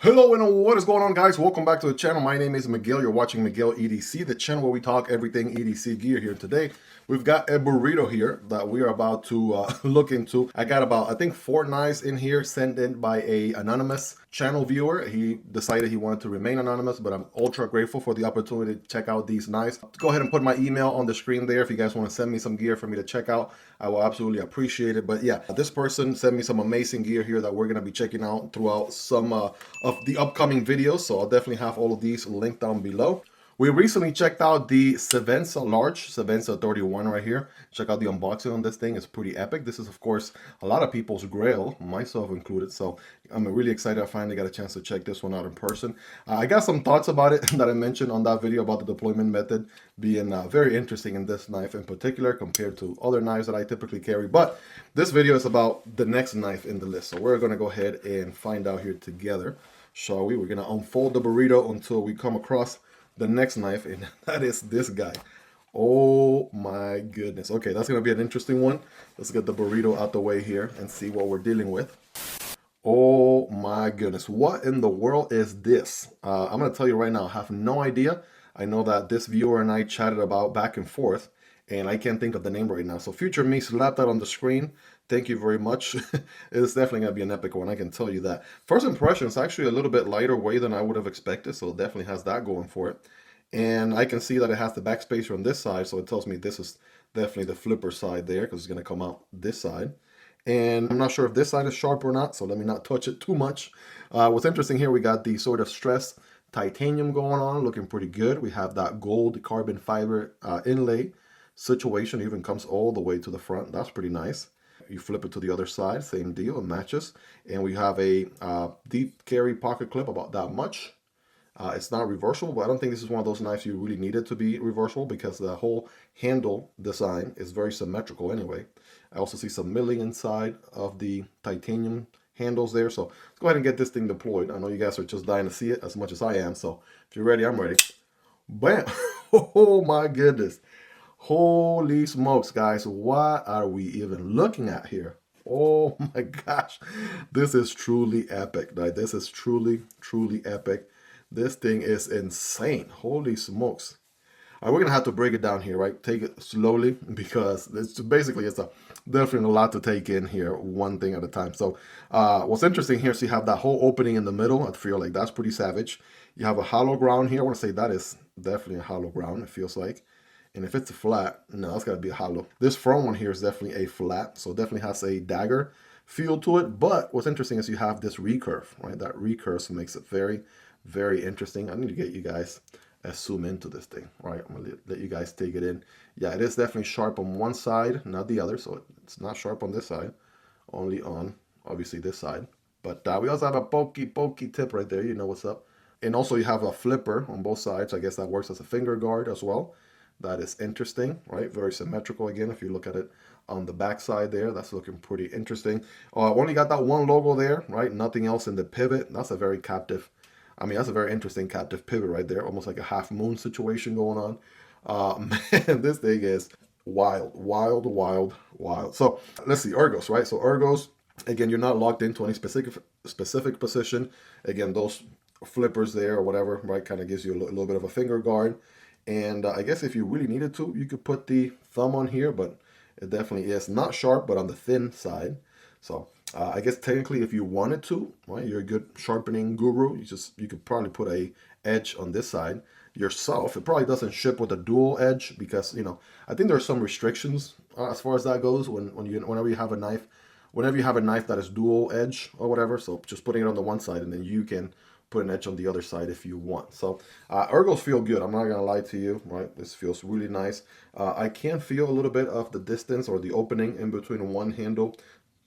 Hello and what is going on, guys? Welcome back to the channel. My name is Miguel. You're watching Miguel EDC, the channel where we talk everything EDC gear. Here today we've got a burrito here that we are about to look into. I got about, I think, 4 knives in here sent in by a anonymous channel viewer. He decided he wanted to remain anonymous, but I'm ultra grateful for the opportunity to check out these knives. Go ahead and put my email on the screen there if you guys want to send me some gear for me to check out. I will absolutely appreciate it. But yeah, this person sent me some amazing gear here that we're going to be checking out throughout some of the upcoming videos. So I'll definitely have all of these linked down below. We recently checked out the Sebenza large, Sebenza 31 right here. Check out the unboxing on this thing. It's pretty epic. This is, of course, a lot of people's grail, myself included. So I'm really excited I finally got a chance to check this one out in person. I got some thoughts about it that I mentioned on that video about the deployment method being very interesting in this knife in particular compared to other knives that I typically carry. But this video is about the next knife in the list. So we're going to go ahead and find out here together, shall we? We're going to unfold the burrito until we come across the next knife, and that is this guy. Oh my goodness. Okay, that's gonna be an interesting one. Let's get the burrito out the way here and see what we're dealing with. Oh my goodness, what in the world is this? I'm gonna tell you right now, I have no idea. I know that this viewer and I chatted about back and forth, and I can't think of the name right now. So future me, slap that on the screen. Thank you very much. It's definitely going to be an epic one, I can tell you that. First impression is actually a little bit lighter weight than I would have expected, so it definitely has that going for it. And I can see that it has the backspacer on this side, so it tells me this is definitely the flipper side there, because it's going to come out this side. And I'm not sure if this side is sharp or not, so let me not touch it too much. What's interesting here, we got the sort of stressed titanium going on, looking pretty good. We have that gold carbon fiber inlay situation, even comes all the way to the front. That's pretty nice. You flip it to the other side, same deal, it matches. And we have a deep carry pocket clip about that much. It's not reversible, but I don't think this is one of those knives you really need it to be reversible because the whole handle design is very symmetrical anyway. I also see some milling inside of the titanium handles there. So let's go ahead and get this thing deployed. I know you guys are just dying to see it as much as I am. So if you're ready, I'm ready. Bam! Oh my goodness. Holy smokes, guys, what are we even looking at here? Oh my gosh, this is truly epic. Right? This is truly epic. This thing is insane. Holy smokes. All right, we're gonna have to break it down here, right? Take it slowly because it's basically definitely a lot to take in here, one thing at a time. So what's interesting here is you have that whole opening in the middle. I feel like that's pretty savage. You have a hollow ground here. I want to say that is definitely a hollow ground, it feels like. And if it's a flat, no, it's got to be a hollow. This front one here is definitely a flat, so it definitely has a dagger feel to it. But what's interesting is you have this recurve, right? That recurve makes it very interesting. I need to get you guys zoom into this thing, right? I'm gonna let you guys take it in. Yeah, it is definitely sharp on one side, not the other. So it's not sharp on this side, only on obviously this side. But we also have a pokey tip right there. You know what's up. And also you have a flipper on both sides. I guess that works as a finger guard as well. That is interesting, right? Very symmetrical again. If you look at it on the back side there, that's looking pretty interesting. Only got that one logo there, right? Nothing else in the pivot. That's a very captive, I mean, that's a very interesting captive pivot right there. Almost like a half moon situation going on. Man, this thing is wild. So let's see, ergos, right? So ergos, again, you're not locked into any specific position. Again, those flippers there or whatever, right, kind of gives you a little bit of a finger guard. And I guess if you really needed to, you could put the thumb on here, but it definitely is not sharp, but on the thin side. So I guess technically if you wanted to, right, you're a good sharpening guru, you could probably put a edge on this side yourself. It probably doesn't ship with a dual edge because, you know, I think there are some restrictions as far as that goes whenever you have a knife that is dual edge or whatever. So just putting it on the one side and then you can put an edge on the other side if you want. So ergos feel good. I'm not gonna lie to you, right? This feels really nice. I can feel a little bit of the distance or the opening in between one handle,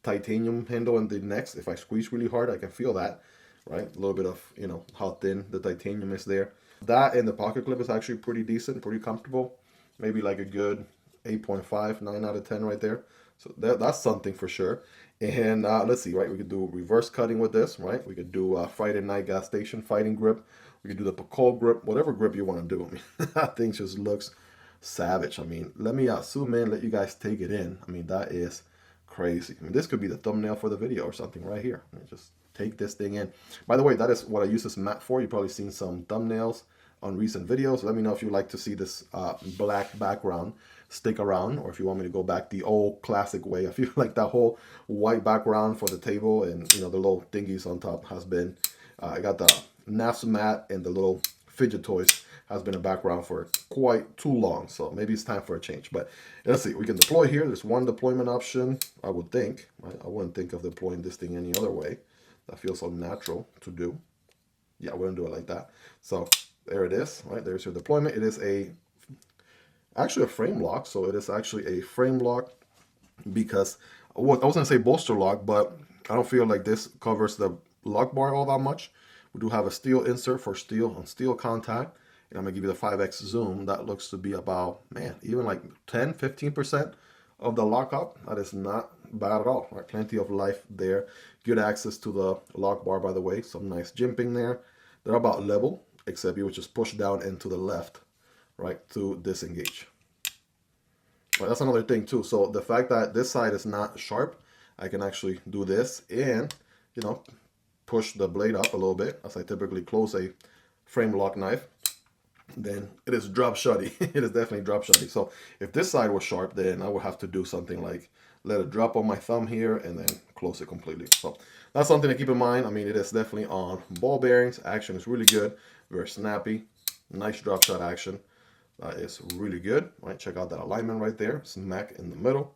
titanium handle, and the next. If I squeeze really hard, I can feel that, right? A little bit of, you know, how thin the titanium is there. That and the pocket clip is actually pretty decent, pretty comfortable. Maybe like a good 8.5, 9 out of 10 right there. So that's something for sure. And let's see, right? We could do reverse cutting with this, right? We could do Friday night gas station fighting grip. We could do the Pacol grip, whatever grip you want to do. I mean, that thing just looks savage. I mean, let me zoom in, let you guys take it in. I mean, that is crazy. I mean, this could be the thumbnail for the video or something right here. I mean, just take this thing in. By the way, that is what I use this mat for. You've probably seen some thumbnails on recent videos. Let me know if you like to see this black background stick around, or if you want me to go back the old classic way. I feel like that whole white background for the table and, you know, the little thingies on top has been, I got the NASA mat and the little fidget toys has been a background for quite too long. So maybe it's time for a change. But let's see, we can deploy here. There's one deployment option, I would think. I wouldn't think of deploying this thing any other way. That feels so natural to do. Yeah, I wouldn't do it like that. So there it is, right? There's your deployment. It is actually a frame lock. So it is actually a frame lock, because I was going to say bolster lock, but I don't feel like this covers the lock bar all that much. We do have a steel insert for steel on steel contact. And I'm going to give you the 5x zoom. That looks to be about, man, even like 10, 15% of the lockup. That is not bad at all, right? Plenty of life there. Good access to the lock bar, by the way. Some nice jimping there. They're about level, except you would just push down and to the left, right, to disengage. Right, that's another thing too. So the fact that this side is not sharp, I can actually do this and, you know, push the blade up a little bit as I typically close a frame lock knife. Then it is drop shotty. It is definitely drop shotty. So if this side was sharp, then I would have to do something like let it drop on my thumb here and then close it completely. So that's something to keep in mind. I mean, it is definitely on ball bearings. Action is really good, very snappy, nice drop shot action. That is really good. Right, check out that alignment right there, smack in the middle.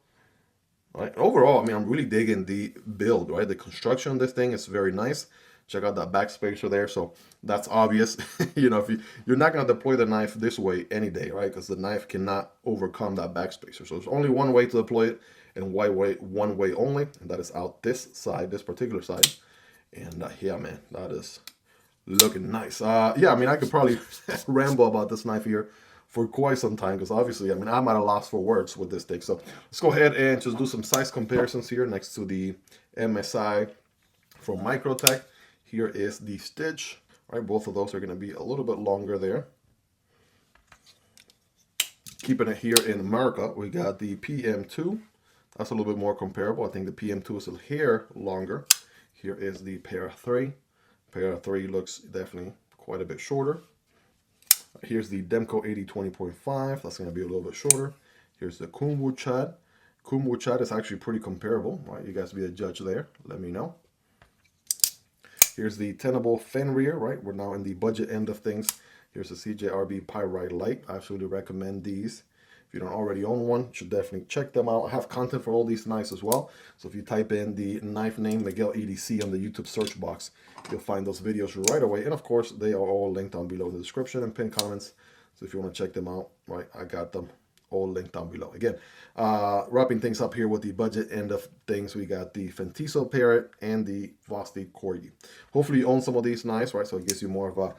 All right, overall, I mean, I'm really digging the build, right? The construction on this thing is very nice. Check out that backspacer there. So that's obvious. You know, if you're not going to deploy the knife this way any day, right? Because the knife cannot overcome that backspacer. So there's only one way to deploy it, and one way only, and that is out this side, this particular side. And yeah, man, that is looking nice. Yeah, I mean, I could probably ramble about this knife here for quite some time, because obviously, I mean, I'm at a loss for words with this thing. So let's go ahead and just do some size comparisons here next to the MSI from Microtech. Here is the stitch, right? Both of those are going to be a little bit longer there. Keeping it here in America, we got the PM2. That's a little bit more comparable. I think the PM2 is a hair longer. Here is the Para 3. Para 3 looks definitely quite a bit shorter. Here's the Demko AD 20.5. That's going to be a little bit shorter. Here's the Kunwu Chad. Kunwu Chad is actually pretty comparable. Right, you guys be a judge there. Let me know. Here's the Tenable Fenrir, right? We're now in the budget end of things. Here's the CJRB Pyrite Light. I absolutely recommend these. If you don't already own one, you should definitely check them out. I have content for all these knives as well. So if you type in the knife name Miguel EDC on the YouTube search box, you'll find those videos right away. And of course, they are all linked down below in the description and pinned comments. So if you want to check them out, right, I got them all linked down below. Again, wrapping things up here with the budget end of things, we got the Fintiso Parrot and the Vosteed Corgi. Hopefully you own some of these knives, right? So it gives you more of a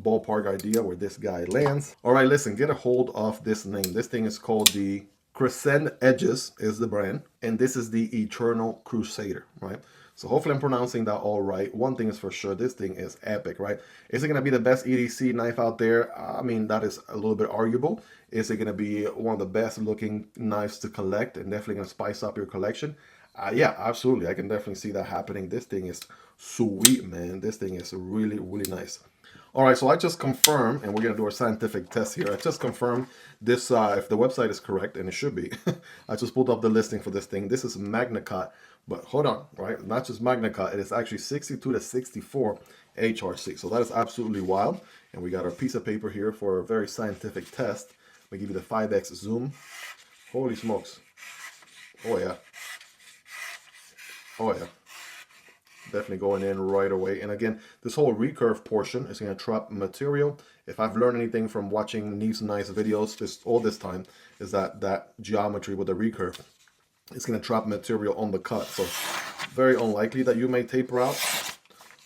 ballpark idea where this guy lands. All right, listen, get a hold of this name. This thing is called the Crescent Edges is the brand, and this is the Eternal Crusader, right? So hopefully I'm pronouncing that all right. One thing is for sure, this thing is epic, right? Is it going to be the best EDC knife out there? I mean, that is a little bit arguable. Is it going to be one of the best looking knives to collect and definitely going to spice up your collection? Yeah, absolutely. I can definitely see that happening. This thing is sweet, man. This thing is really, really nice. All right, so I just confirmed, and we're going to do our scientific test here. I just confirmed this, if the website is correct, and it should be. I just pulled up the listing for this thing. This is MagnaCut, but hold on, right? Not just MagnaCut. It is actually 62 to 64 HRC. So that is absolutely wild. And we got our piece of paper here for a very scientific test. We give you the 5x zoom. Holy smokes. Oh, yeah. Oh, yeah. Definitely going in right away. And again, this whole recurve portion is going to trap material. If I've learned anything from watching these nice videos all this time, is that geometry with the recurve is going to trap material on the cut. So very unlikely that you may taper out,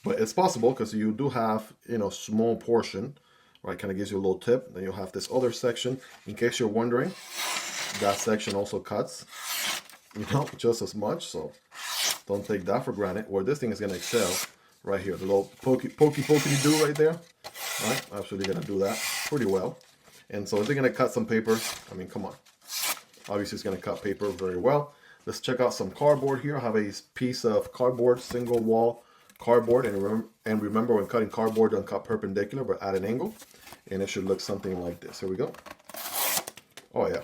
but it's possible because you do have, you know, small portion, right? Kind of gives you a little tip. Then you'll have this other section. In case you're wondering, that section also cuts, you know, just as much. So don't take that for granted. Where this thing is going to excel right here. The little pokey do right there. Right? Absolutely going to do that pretty well. And so is it going to cut some paper? I mean, come on. Obviously, it's going to cut paper very well. Let's check out some cardboard here. I have a piece of cardboard, single wall cardboard, and remember when cutting cardboard, don't cut perpendicular, but at an angle, and it should look something like this. Here we go. Oh yeah.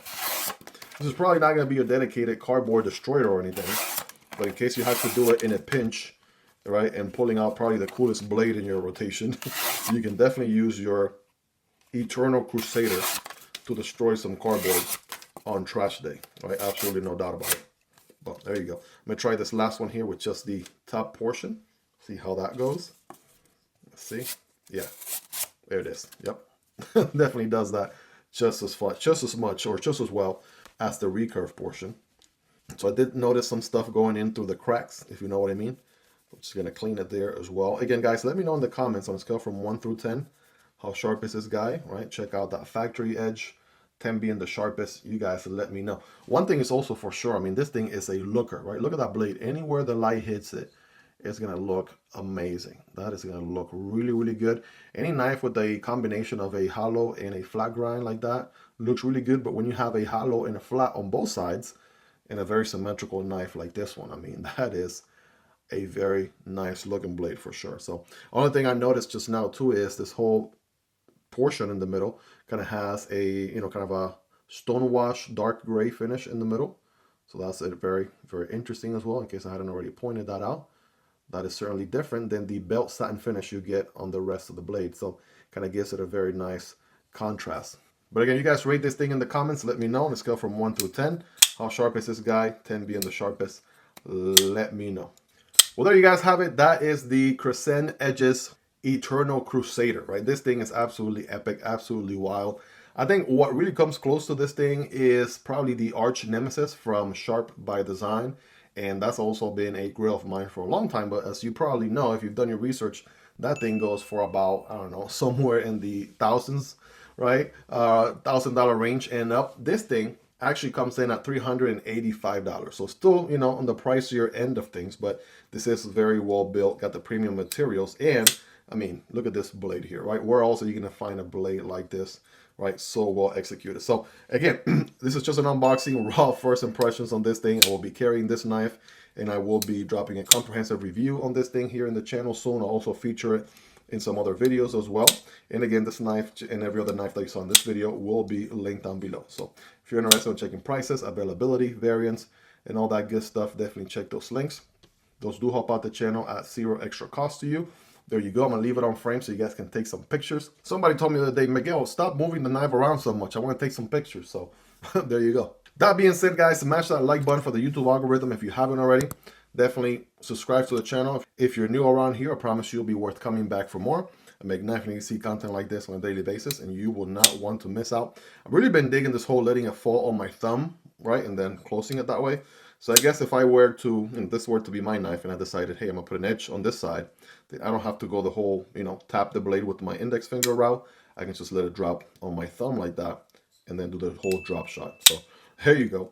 This is probably not going to be a dedicated cardboard destroyer or anything, but in case you have to do it in a pinch, right, and pulling out probably the coolest blade in your rotation, you can definitely use your Eternal Crusader to destroy some cardboard on trash day, right? Absolutely no doubt about it. But there you go. I'm going to try this last one here with just the top portion. See how that goes. Let's see. Yeah, there it is. Yep. Definitely does that just as fun, just as much, or just as well as the recurve portion. So I did notice some stuff going in through the cracks, if you know what I mean. I'm just going to clean it there as well. Again, guys, let me know in the comments on a scale from 1 through 10. How sharp is this guy, right? Check out that factory edge. 10 being the sharpest. You guys let me know. One thing is also for sure, I mean, this thing is a looker, right? Look at that blade. Anywhere the light hits it, it's going to look amazing. That is going to look really, really good. Any knife with a combination of a hollow and a flat grind like that looks really good. But when you have a hollow and a flat on both sides and a very symmetrical knife like this one, I mean, that is a very nice looking blade for sure. So only thing I noticed just now too is this whole portion in the middle kind of has a, you know, kind of a stonewash dark gray finish in the middle. So that's a very, very interesting as well, in case I hadn't already pointed that out. That is certainly different than the belt satin finish you get on the rest of the blade. So kind of gives it a very nice contrast. But again, you guys rate this thing in the comments. Let me know on a scale from 1 through 10. How sharp is this guy? 10 being the sharpest. Let me know. Well, there you guys have it. That is the Crescent Edges Eternal Crusader, right? This thing is absolutely epic, absolutely wild. I think what really comes close to this thing is probably the arch nemesis from Sharp by Design. And that's also been a grill of mine for a long time. But as you probably know, if you've done your research, that thing goes for about, I don't know, somewhere in the thousands, right? $1,000 range and up. This thing actually comes in at $385. So still, you know, on the pricier end of things, but this is very well built, got the premium materials. And I mean, look at this blade here, right? Where else are you going to find a blade like this, right? So well executed. So again, this is just an unboxing, raw first impressions on this thing. I will be carrying this knife and I will be dropping a comprehensive review on this thing here in the channel soon. I'll also feature it in some other videos as well. And again, this knife and every other knife that you saw in this video will be linked down below. So if you're interested in checking prices, availability, variants, and all that good stuff, definitely check those links. Those do help out the channel at zero extra cost to you. There you go. I'm going to leave it on frame so you guys can take some pictures. Somebody told me the other day, Miguel, stop moving the knife around so much. I want to take some pictures. So there you go. That being said, guys, smash that like button for the YouTube algorithm if you haven't already. Definitely subscribe to the channel. If you're new around here, I promise you'll be worth coming back for more. I make knife and EDC content like this on a daily basis, and you will not want to miss out. I've really been digging this whole letting it fall on my thumb, right, and then closing it that way. So I guess if I were to, this were to be my knife, and I decided, hey, I'm gonna put an edge on this side, then I don't have to go the whole, tap the blade with my index finger route. I can just let it drop on my thumb like that, and then do the whole drop shot. So there you go.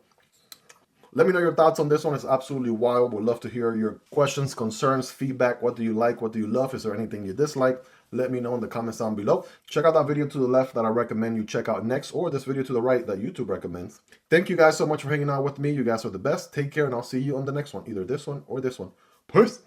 Let me know your thoughts on this one. It's absolutely wild. Would love to hear your questions, concerns, feedback. What do you like? What do you love? Is there anything you dislike? Let me know in the comments down below. Check out that video to the left that I recommend you check out next, or this video to the right that YouTube recommends. Thank you guys so much for hanging out with me. You guys are the best. Take care, and I'll see you on the next one. Either this one or this one. Peace.